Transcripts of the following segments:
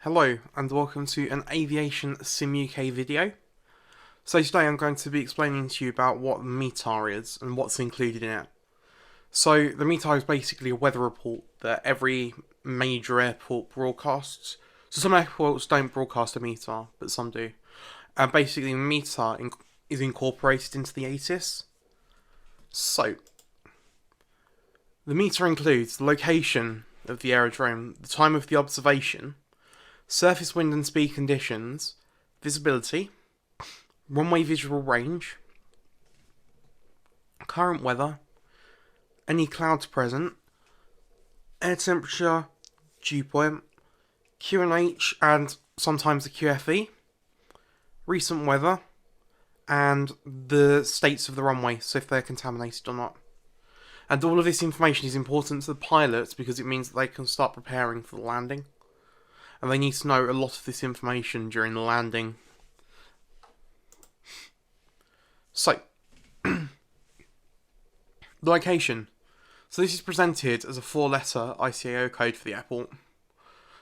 Hello and welcome to an Aviation Sim UK video. So today I'm going to be explaining to you about what METAR is and what's included in it. So the METAR is basically a weather report that every major airport broadcasts. So some airports don't broadcast a METAR, but some do. And basically the METAR is incorporated into the ATIS. So the METAR includes the location of the aerodrome, the time of the observation, surface wind and speed conditions, visibility, runway visual range, current weather, any clouds present, air temperature, dew point, QNH and sometimes the QFE, recent weather, and the states of the runway, so if they're contaminated or not. And all of this information is important to the pilots because it means that they can start preparing for the landing. And they need to know a lot of this information during the landing. So, the location. So this is presented as a 4-letter ICAO code for the airport.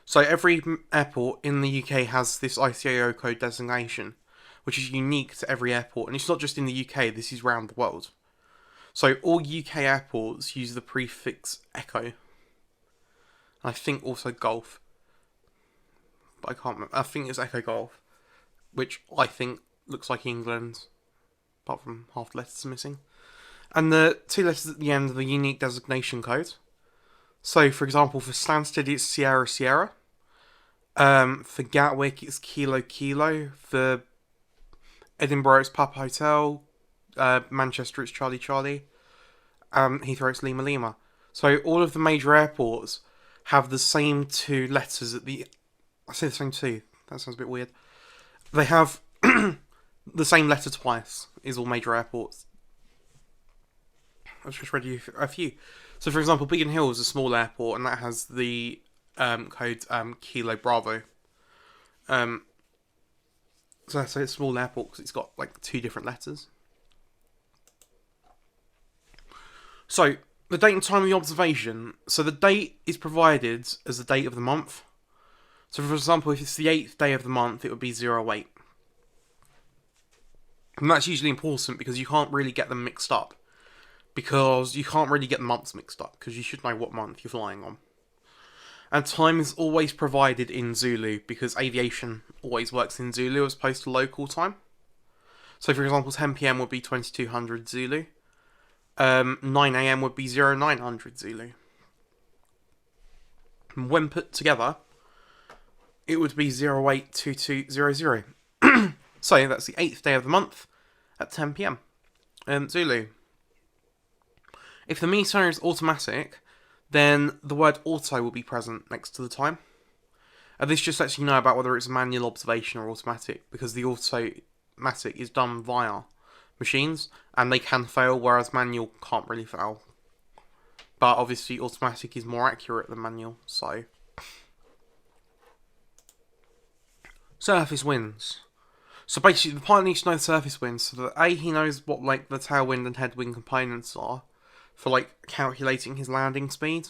So every airport in the UK has this ICAO code designation, which is unique to every airport. And it's not just in the UK, this is around the world. So all UK airports use the prefix Echo. And I think also Golf. But I can't remember. I think it's Echo Golf, which I think looks like England, apart from half the letters missing. And the 2 letters at the end are the unique designation code. So, for example, for Stansted it's Sierra Sierra. For Gatwick it's Kilo Kilo. For Edinburgh it's Papa Hotel. Manchester it's Charlie Charlie. Heathrow it's Lima Lima. So all of the major airports have the same 2 letters at the... I say the same 2. That sounds a bit weird. They have the same letter twice, is all major airports. I've just read you a few. So, for example, Biggin Hill is a small airport, and that has the code Kilo Bravo. So that's a small airport because it's got like 2 different letters. So, the date and time of the observation. So the date is provided as the date of the month. So, for example, if it's the 8th day of the month, it would be 08. And that's usually important because you can't really get them mixed up. Because you can't really get the months mixed up, because you should know what month you're flying on. And time is always provided in Zulu, because aviation always works in Zulu as opposed to local time. So, for example, 10 PM would be 2200 Zulu. 9 AM would be 0900 Zulu. And when put together, it would be 082200. So that's the 8th day of the month at 10 PM. Zulu. If the METAR is automatic, then the word auto will be present next to the time. And this just lets you know about whether it's a manual observation or automatic, because the automatic is done via machines, and they can fail, whereas manual can't really fail. But obviously automatic is more accurate than manual, so... Surface winds. So basically the pilot needs to know the surface winds so that A, he knows what like the tailwind and headwind components are for like calculating his landing speed.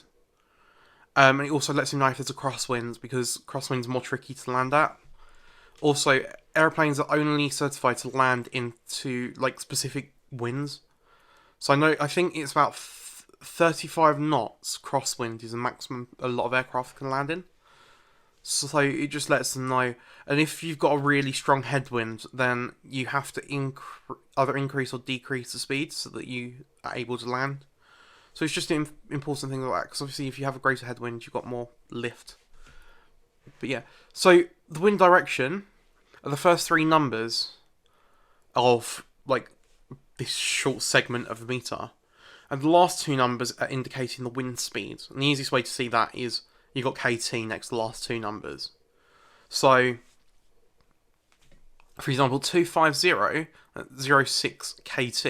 And it also lets him know if there's a crosswind, because crosswind's more tricky to land at. Also, airplanes are only certified to land into like specific winds. So I think it's about 35 knots crosswind is the maximum a lot of aircraft can land in. So it just lets them know. And if you've got a really strong headwind, then you have to either increase or decrease the speed so that you are able to land. So it's just an important thing like that, because obviously if you have a greater headwind, you've got more lift. But yeah, so the wind direction are the first 3 numbers of like this short segment of the METAR. And the last 2 numbers are indicating the wind speed. And the easiest way to see that is you've got KT next to the last 2 numbers. So, for example, 250 at 06 KT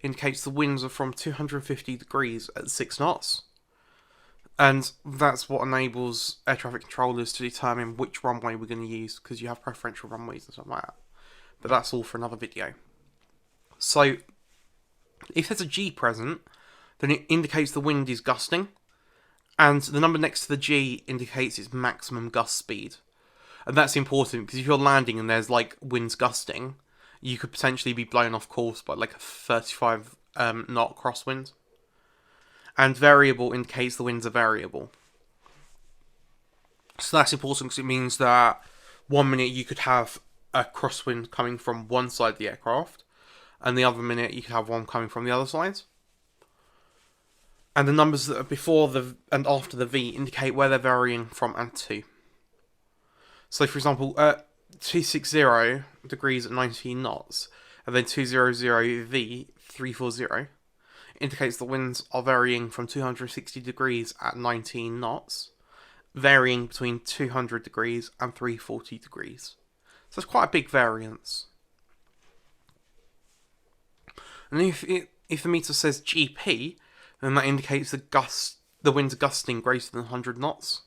indicates the winds are from 250 degrees at 6 knots. And that's what enables air traffic controllers to determine which runway we're going to use, because you have preferential runways and stuff like that. But that's all for another video. So, if there's a G present, then it indicates the wind is gusting. And the number next to the G indicates its maximum gust speed. And that's important because if you're landing and there's like winds gusting, you could potentially be blown off course by like a 35 knot crosswind. And variable indicates the winds are variable. So that's important because it means that 1 minute you could have a crosswind coming from one side of the aircraft, and the other minute you could have one coming from the other side. And the numbers that are before the and after the V indicate where they're varying from and to. So, for example, 260 degrees at 19 knots, and then 200 V 340 indicates the winds are varying from 260 degrees at 19 knots, varying between 200 degrees and 340 degrees. So it's quite a big variance. And if the meter says GP, then that indicates the winds are gusting greater than 100 knots.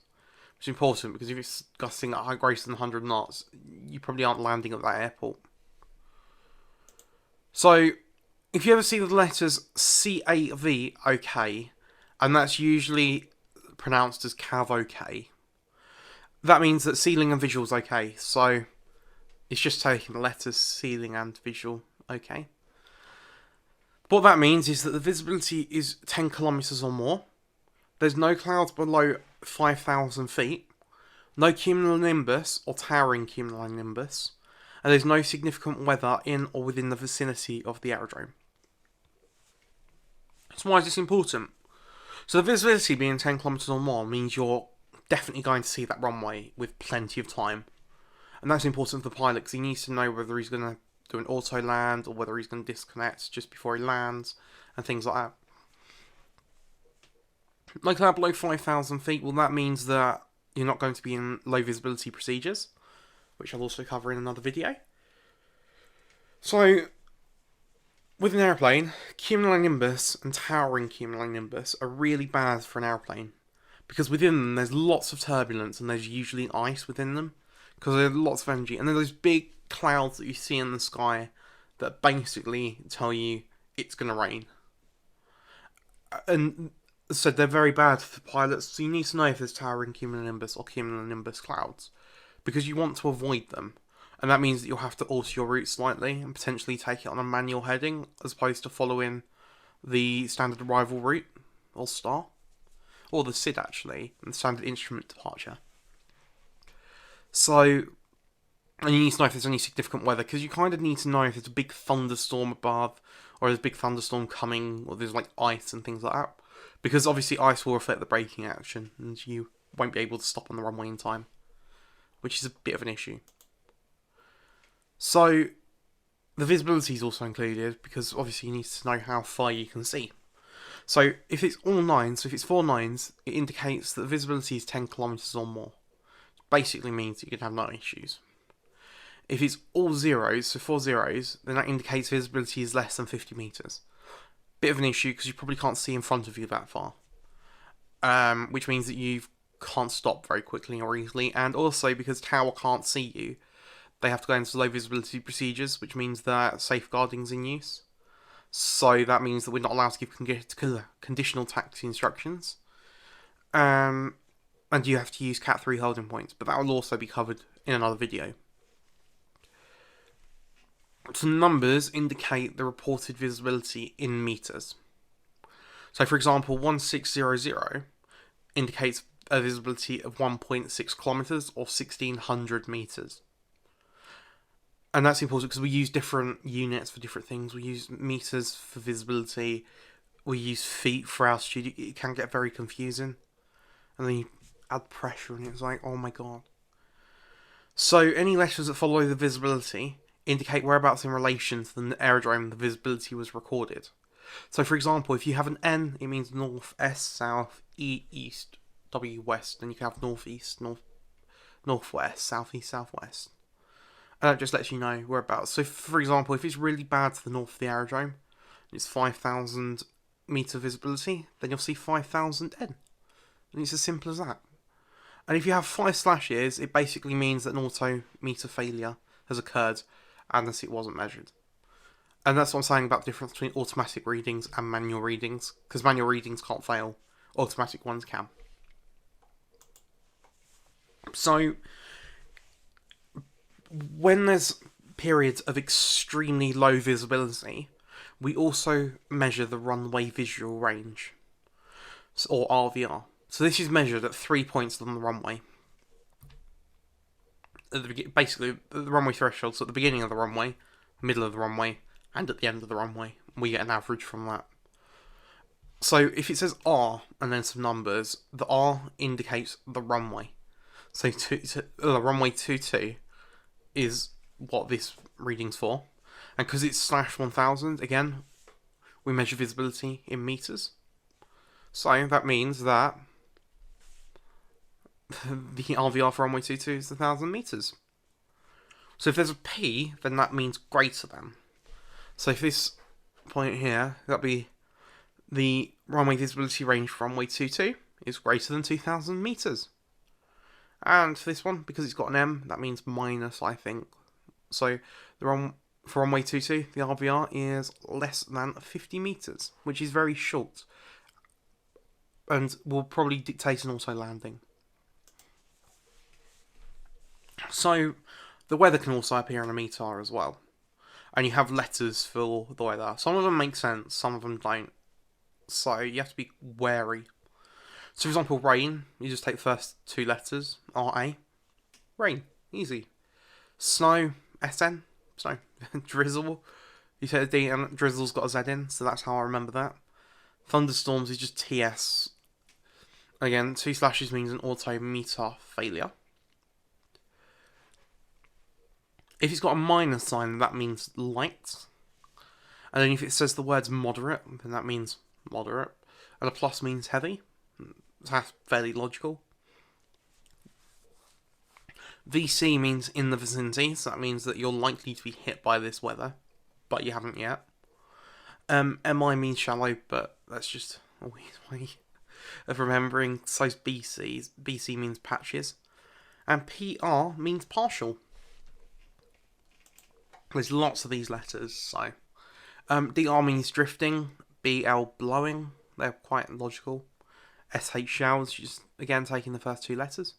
Which is important because if it's gusting at greater than 100 knots, you probably aren't landing at that airport. So, if you ever see the letters CAVOK, and that's usually pronounced as CAVOK, that means that ceiling and visual is okay. So, it's just taking the letters ceiling and visual okay. What that means is that the visibility is 10 kilometers or more. There's no clouds below 5,000 feet, no cumulonimbus or towering cumulonimbus, and there's no significant weather in or within the vicinity of the aerodrome. So why is this important? So the visibility being 10 kilometers or more means you're definitely going to see that runway with plenty of time. And that's important for the pilot because he needs to know whether he's going to do an auto land or whether he's going to disconnect just before he lands and things like that. Like that below 5,000 feet, well, that means that you're not going to be in low visibility procedures, which I'll also cover in another video. So, with an airplane, cumulonimbus and towering cumulonimbus are really bad for an airplane because within them there's lots of turbulence and there's usually ice within them because there's lots of energy, and then those big clouds that you see in the sky that basically tell you it's going to rain. And so they're very bad for pilots, so you need to know if there's towering cumulonimbus or cumulonimbus clouds, because you want to avoid them. And that means that you'll have to alter your route slightly and potentially take it on a manual heading as opposed to following the standard arrival route, or STAR, or the SID actually, and the standard instrument departure. So, and you need to know if there's any significant weather, because you kind of need to know if there's a big thunderstorm above, or there's a big thunderstorm coming, or there's like ice and things like that. Because obviously ice will affect the braking action, and you won't be able to stop on the runway in time, which is a bit of an issue. So, the visibility is also included, because obviously you need to know how far you can see. So, if it's all nines, so if it's 4 nines, it indicates that the visibility is 10 kilometers or more. It basically means that you can have no issues. If it's all zeros, so 4 zeros, then that indicates visibility is less than 50 meters. Bit of an issue because you probably can't see in front of you that far, which means that you can't stop very quickly or easily, and also because tower can't see you, they have to go into low visibility procedures, which means that safeguarding's in use. So that means that we're not allowed to give conditional taxi instructions, and you have to use Cat 3 holding points, but that will also be covered in another video. So numbers indicate the reported visibility in meters. So for example, 1600 indicates a visibility of 1.6 kilometers or 1600 meters. And that's important because we use different units for different things. We use meters for visibility, we use feet for altitude. It can get very confusing. And then you add pressure and it's like, oh my god. So any letters that follow the visibility indicate whereabouts in relation to the aerodrome the visibility was recorded. So for example, if you have an N, it means north, S, south, E, east, W, west, and you can have northeast, northwest, southeast, southwest. And that just lets you know whereabouts. So for example, if it's really bad to the north of the aerodrome, it's 5,000 meter visibility, then you'll see 5,000 N. And it's as simple as that. And if you have 5 slashes, it basically means that an auto meter failure has occurred and that it wasn't measured. And that's what I'm saying about the difference between automatic readings and manual readings, because manual readings can't fail, automatic ones can. So, when there's periods of extremely low visibility, we also measure the runway visual range, or RVR. So this is measured at 3 points on the runway. Basically, the runway threshold, so at the beginning of the runway, middle of the runway, and at the end of the runway. We get an average from that. So if it says R and then some numbers, the R indicates the runway. So runway 22 is what this reading's for. And because it's /1000, again, we measure visibility in meters. So that means that the RVR for runway 22 is 1,000 meters. So if there's a P, then that means greater than. So if this point here, that'd be the runway visibility range for runway 22 is greater than 2,000 meters. And for this one, because it's got an M, that means minus, I think. So for runway 22, the RVR is less than 50 meters, which is very short, and will probably dictate an auto landing. So the weather can also appear in a METAR as well, and you have letters for the weather. Some of them make sense, some of them don't. So you have to be wary. So for example, rain, you just take the first two letters, RA. Rain, easy. Snow, SN, snow. Drizzle, you take a D and drizzle's got a Z in, so that's how I remember that. Thunderstorms is just TS. Again, 2 slashes means an auto METAR failure. If it's got a minus sign, that means light. And then if it says the words moderate, then that means moderate. And a plus means heavy. That's fairly logical. VC means in the vicinity, so that means that you're likely to be hit by this weather, but you haven't yet. MI means shallow, but that's just a weird way of remembering. So BC means patches. And PR means partial. There's lots of these letters, so. DR means drifting, BL blowing, they're quite logical. SH showers, just again taking the first two letters.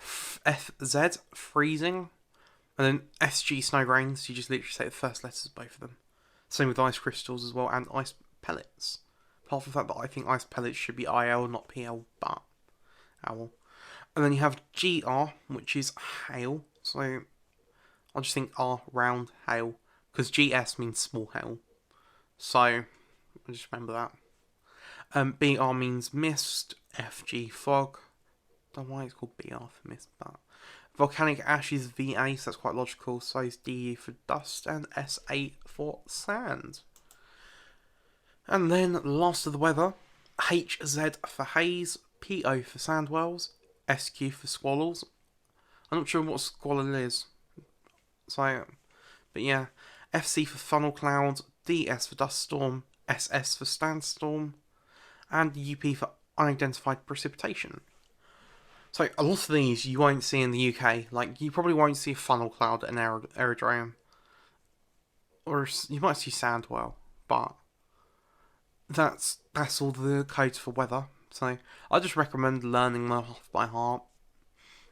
FZ, freezing. And then SG, snow grains, you just literally take the first letters of both of them. Same with ice crystals as well, and ice pellets. Apart from the fact that I think ice pellets should be IL, not PL, but owl. And then you have GR, which is hail. So I'll just think R, round, hail. Because GS means small hail. So I just remember that. BR means mist. FG, fog. Don't know why it's called BR for mist, but volcanic ash is VA, so that's quite logical. So is DE for dust and SA for sand. And then last of the weather, HZ for haze, PO for sandwells, SQ for squalls. I'm not sure what squall is. So, but yeah, FC for funnel cloud, DS for dust storm, SS for sandstorm, and UP for unidentified precipitation. So a lot of these you won't see in the UK. Like, you probably won't see a funnel cloud at an aerodrome. Or you might see sandwell, but that's all the codes for weather. So I just recommend learning them off by heart.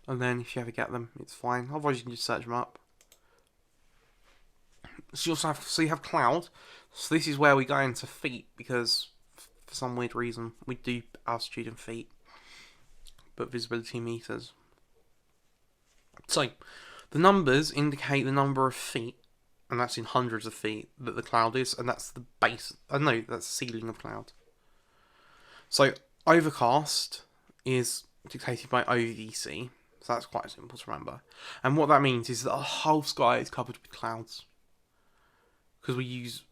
And then if you ever get them, it's fine. Otherwise you can just search them up. So you have cloud. So this is where we go into feet, because for some weird reason we do altitude in feet, but visibility meters. So the numbers indicate the number of feet, and that's in hundreds of feet that the cloud is, and that's the base. No, that's the ceiling of cloud. So overcast is dictated by OVC, so that's quite simple to remember. And what that means is that the whole sky is covered with clouds, because we use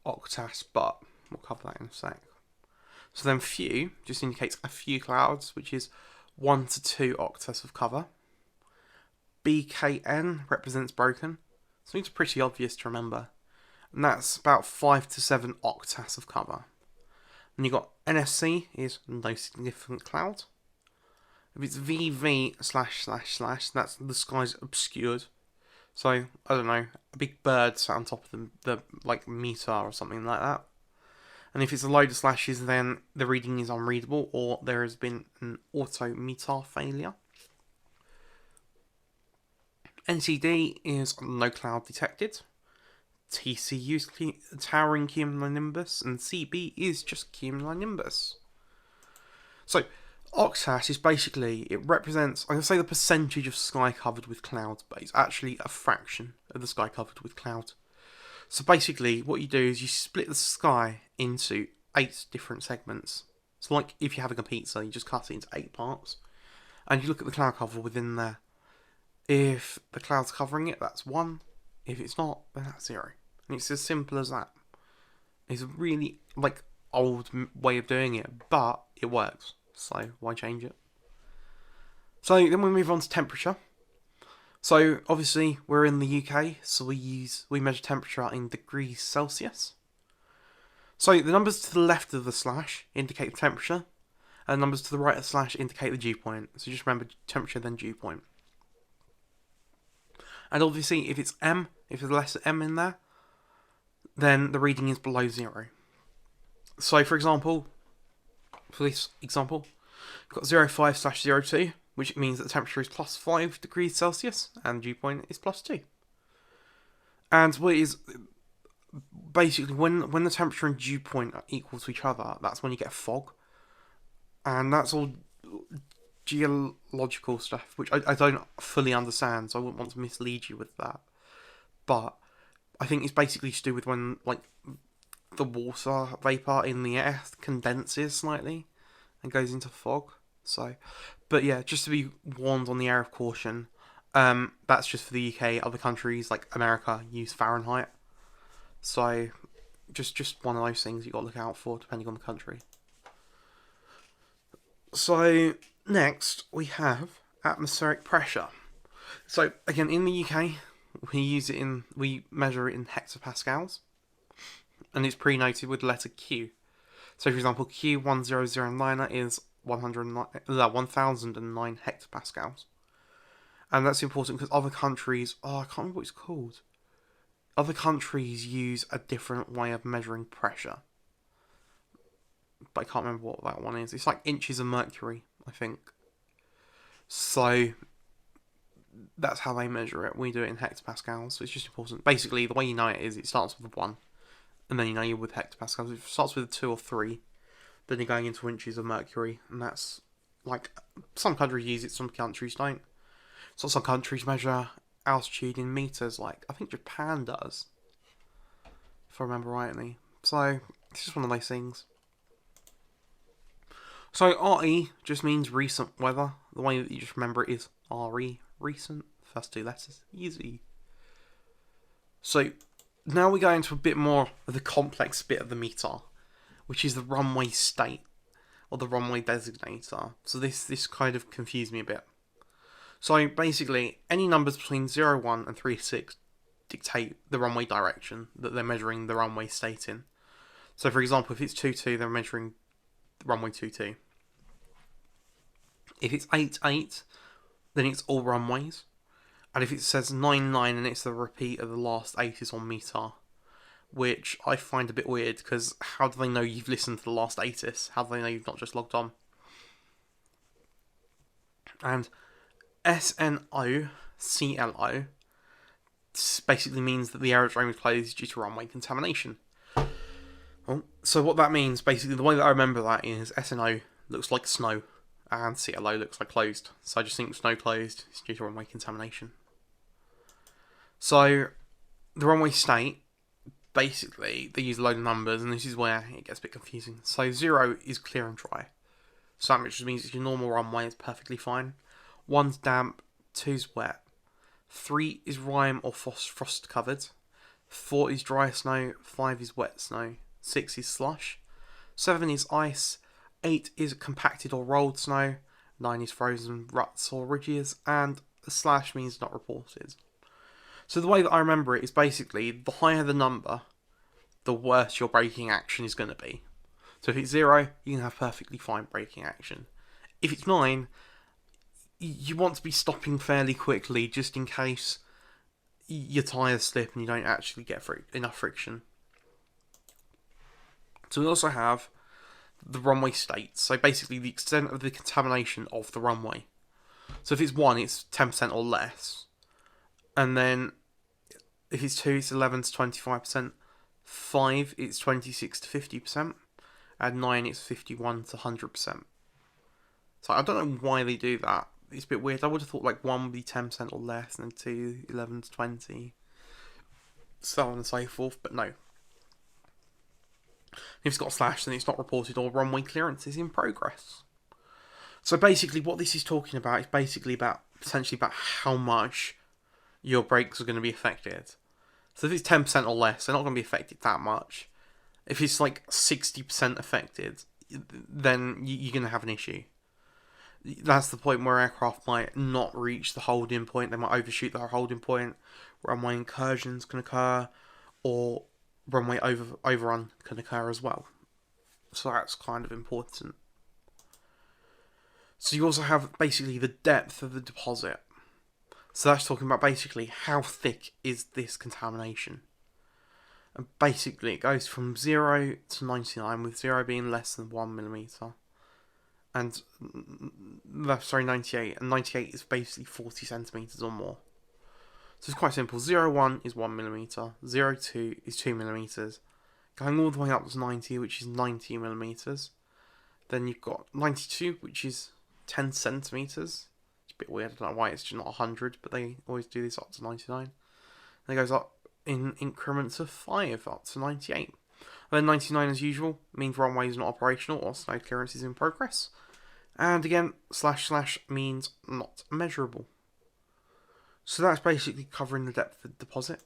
octas, but we'll cover that in a sec. So then few just indicates a few clouds, which is 1 to 2 octas of cover. BKN represents broken. So it's pretty obvious to remember. And that's about 5 to 7 octas of cover. Then you've got NSC is no significant cloud. If it's VV //, that's the sky's obscured. So, I don't know, a big bird sat on top of the like METAR or something like that. And if it's a load of slashes, then the reading is unreadable, or there has been an auto METAR failure. NCD is no cloud detected. TCU is towering cumulonimbus, and CB is just cumulonimbus. So, octhash is basically, it represents, I'm going to say the percentage of sky covered with clouds, but it's actually a fraction of the sky covered with clouds. So basically, what you do is you split the sky into 8 different segments. So like, if you're having a pizza, you just cut it into 8 parts, and you look at the cloud cover within there. If the cloud's covering it, that's 1. If it's not, then that's 0. And it's as simple as that. It's a really, old way of doing it, but it works. So, why change it? So, then we move on to temperature. So, obviously, we're in the UK, so we measure temperature in degrees Celsius. So, the numbers to the left of the slash indicate the temperature, and the numbers to the right of the slash indicate the dew point. So, just remember temperature, then dew point. And obviously, if it's M, if there's less M in there, then the reading is below 0. So, for example, for this example, we've got 05/02, which means that the temperature is plus 5 degrees Celsius, and dew point is plus 2. And what is basically, when the temperature and dew point are equal to each other, that's when you get fog. And that's all geological stuff, which I don't fully understand, so I wouldn't want to mislead you with that. But I think it's basically to do with when, the water vapour in the air condenses slightly and goes into fog. So, but yeah, just to be warned on the air of caution, that's just for the UK. Other countries, like America, use Fahrenheit. So, just one of those things you got to look out for, depending on the country. So, next, we have atmospheric pressure. So, again, in the UK, we measure it in hectopascals, and it's pre-noted with the letter Q. So, for example, Q1009 is 1009 hectopascals. And that's important because other countries, I can't remember what it's called. Other countries use a different way of measuring pressure. But I can't remember what that one is. It's like inches of mercury, I think. So, that's how they measure it. We do it in hectopascals, so it's just important. Basically, the way you know it is it starts with a 1, and then you know you're with hectopascals. If it starts with a 2 or 3, then you're going into inches of mercury, and that's, some countries use it, some countries don't. So some countries measure altitude in meters, I think Japan does, if I remember rightly. So, it's just one of those things. So, RE just means recent weather. The way that you just remember it is RE, recent, first 2 letters, easy. So, now we go into a bit more of the complex bit of the METAR, which is the runway state, or the runway designator. So this kind of confused me a bit. So basically, any numbers between 0, 1 and 3, 6 dictate the runway direction that they're measuring the runway state in. So for example, if it's 2, 2, they're measuring the runway 2, 2. If it's 8, 8, then it's all runways. And if it says 9, 9 and it's the repeat of the last 8 is on METAR, which I find a bit weird, because how do they know you've listened to the last 8is? How do they know you've not just logged on? And SNO, CLO, basically means that the aerodrome is closed due to runway contamination. Well, so what that means, basically, the way that I remember that is SNO looks like snow, and CLO looks like closed. So I just think snow closed is due to runway contamination. So, the runway state, basically, they use a load of numbers, and this is where it gets a bit confusing. So 0 is clear and dry. So that just means it's your normal runway, it's perfectly fine. 1's damp, 2's wet. 3 is rime or frost covered. 4 is dry snow, 5 is wet snow. 6 is slush. 7 is ice. 8 is compacted or rolled snow. 9 is frozen ruts or ridges. And the slash means not reported. So the way that I remember it is basically, the higher the number, the worse your braking action is going to be. So if it's 0, you can have perfectly fine braking action. If it's 9, you want to be stopping fairly quickly, just in case your tyres slip and you don't actually get enough friction. So we also have the runway state. So basically the extent of the contamination of the runway. So if it's 1, it's 10% or less. And then if it's 2, it's 11 to 25%. 5, it's 26 to 50%. And 9, it's 51 to 100%. So I don't know why they do that. It's a bit weird. I would have thought like 1 would be 10% or less, and then 2, 11 to 20. So on and so forth, but no. If it's got a slash, then it's not reported, or runway clearance is in progress. So basically what this is talking about is basically about, potentially about how much your brakes are going to be affected. So if it's 10% or less, they're not going to be affected that much. If it's like 60% affected, then you're going to have an issue. That's the point where aircraft might not reach the holding point. They might overshoot their holding point. Runway incursions can occur, or runway overrun can occur as well. So that's kind of important. So you also have basically the depth of the deposit. So that's talking about basically how thick is this contamination. And basically it goes from 0 to 99, with 0 being less than 1mm. And, 98. And 98 is basically 40 centimetres or more. So it's quite simple. 01 is 1mm. 02 is 2mm. Going all the way up to 90, which is 90mm. Then you've got 92, which is 10 centimetres. It's a bit weird. I don't know why it's just not 100, but they always do this up to 99. Then it goes up in increments of 5 up to 98. And then 99, as usual, means runway is not operational or snow clearance is in progress. And again, // means not measurable. So that's basically covering the depth of the deposit.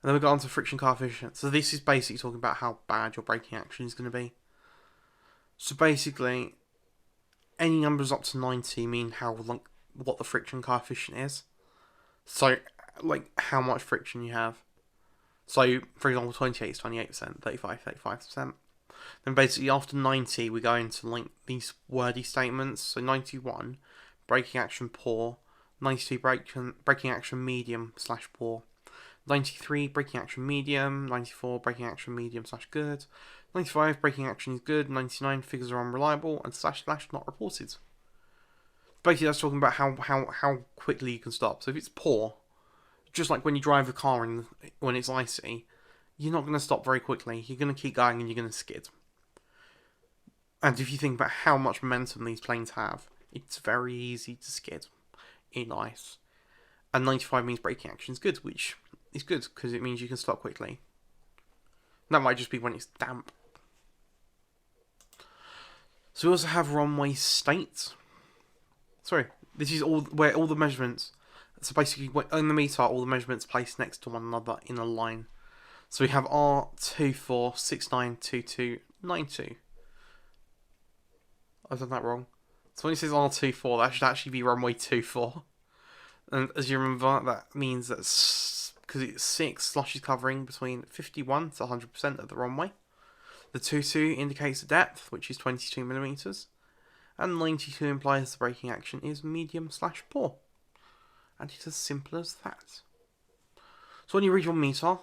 And then we got on to friction coefficient. So this is basically talking about how bad your braking action is going to be. So basically, any numbers up to 90 mean how, like, what the friction coefficient is. So, like, how much friction you have. So, for example, 28 is 28%, 35, 35%. Then basically after 90, we go into like these wordy statements. So 91, braking action poor. 92, braking action medium / poor. 93, braking action medium. 94, braking action medium / good. 95, braking action is good. 99, figures are unreliable. And / not reported. Basically that's talking about how quickly you can stop. So if it's poor, just like when you drive a car when it's icy, you're not going to stop very quickly. You're going to keep going and you're going to skid. And if you think about how much momentum these planes have, it's very easy to skid in ice. And 95 means braking action is good, which is good because it means you can stop quickly. That might just be when it's damp. So we also have runway state. Sorry, this is all where all the measurements. So basically, in the METAR, all the measurements placed next to one another in a line. So we have R24692292. I've done that wrong. So when it says R24, that should actually be runway 24. And as you remember, that means that because it's 6 sloshes covering between 51 to 100% of the runway. The 22 indicates the depth, which is 22mm. And 92 implies the braking action is medium / poor. And it's as simple as that. So when you read your METAR,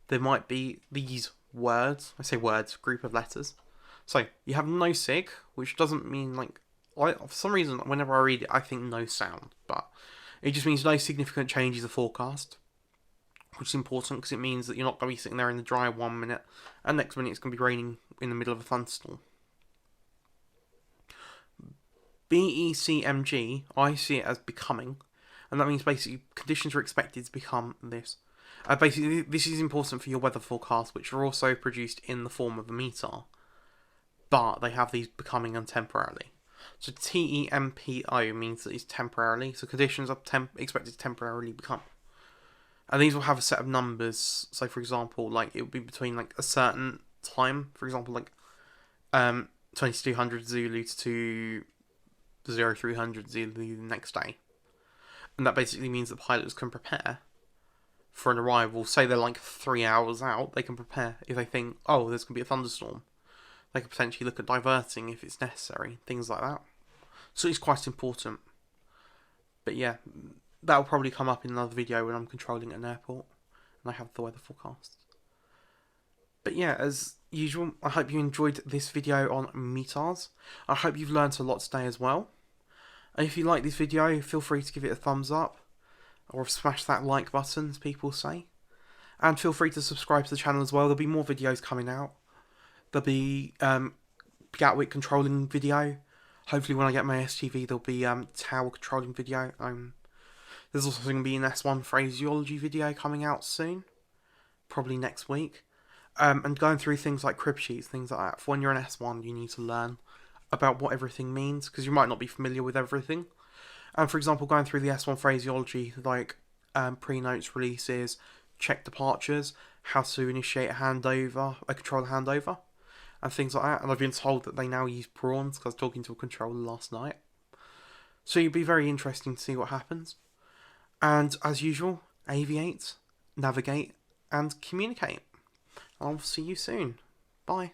there might be these words. I say words, group of letters. So you have no sig, which doesn't mean like, for some reason whenever I read it I think no sound, but it just means no significant changes of forecast, which is important because it means that you're not going to be sitting there in the dry 1 minute and next minute it's going to be raining in the middle of a thunderstorm. BECMG, I see it as becoming, and that means basically conditions are expected to become this. Basically, this is important for your weather forecast, which are also produced in the form of a METAR, but they have these becoming and temporarily. So TEMPO means that it's temporarily, so conditions are expected to temporarily become. And these will have a set of numbers, so for example, like it would be between like a certain time, for example, like 2200 Zulu to 0300 Zulu the next day. And that basically means that pilots can prepare for an arrival. Say they're like 3 hours out, they can prepare if they think, oh, there's going to be a thunderstorm. They could potentially look at diverting if it's necessary, things like that. So it's quite important. But yeah, that'll probably come up in another video when I'm controlling an airport and I have the weather forecast. But yeah, as usual, I hope you enjoyed this video on METARs. I hope you've learned a lot today as well. And if you like this video, feel free to give it a thumbs up. or smash that like button, as people say. And feel free to subscribe to the channel as well. There'll be more videos coming out. There'll be Gatwick controlling video. Hopefully when I get my STV there'll be tower controlling video. There's also going to be an S1 phraseology video coming out soon. Probably next week. And going through things like crib sheets, things like that. For when you're an S1 you need to learn about what everything means, because you might not be familiar with everything. And for example, going through the S1 phraseology, like pre-notes, releases, check departures, how to initiate a handover, a controller handover, and things like that. And I've been told that they now use prawns, because I was talking to a controller last night. So it'd be very interesting to see what happens. And as usual, aviate, navigate, and communicate. I'll see you soon. Bye.